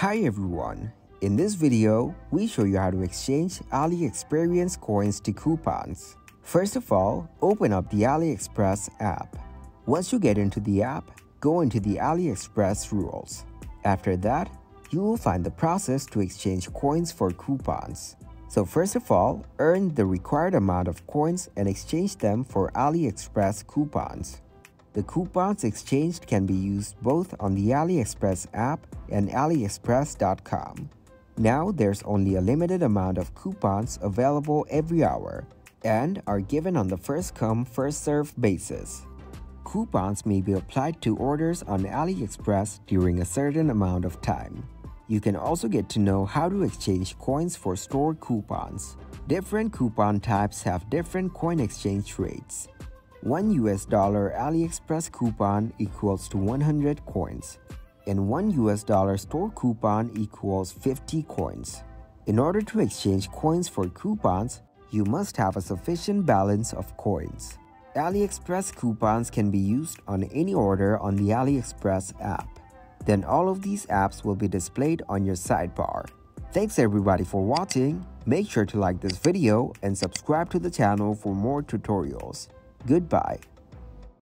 Hi everyone, in this video, we show you how to exchange Aliexperience coins to coupons. First of all, open up the Aliexpress app. Once you get into the app, go into the Aliexpress rules. After that, you will find the process to exchange coins for coupons. So first of all, earn the required amount of coins and exchange them for Aliexpress coupons. The coupons exchanged can be used both on the Aliexpress app and Aliexpress.com. Now there's only a limited amount of coupons available every hour and are given on the first-come, first-served basis. Coupons may be applied to orders on Aliexpress during a certain amount of time. You can also get to know how to exchange coins for stored coupons. Different coupon types have different coin exchange rates. $1 Aliexpress coupon equals to 100 coins, and $1 store coupon equals 50 coins. In order to exchange coins for coupons, you must have a sufficient balance of coins. Aliexpress coupons can be used on any order on the Aliexpress app. Then all of these apps will be displayed on your sidebar. Thanks everybody for watching. Make sure to like this video and subscribe to the channel for more tutorials. Goodbye.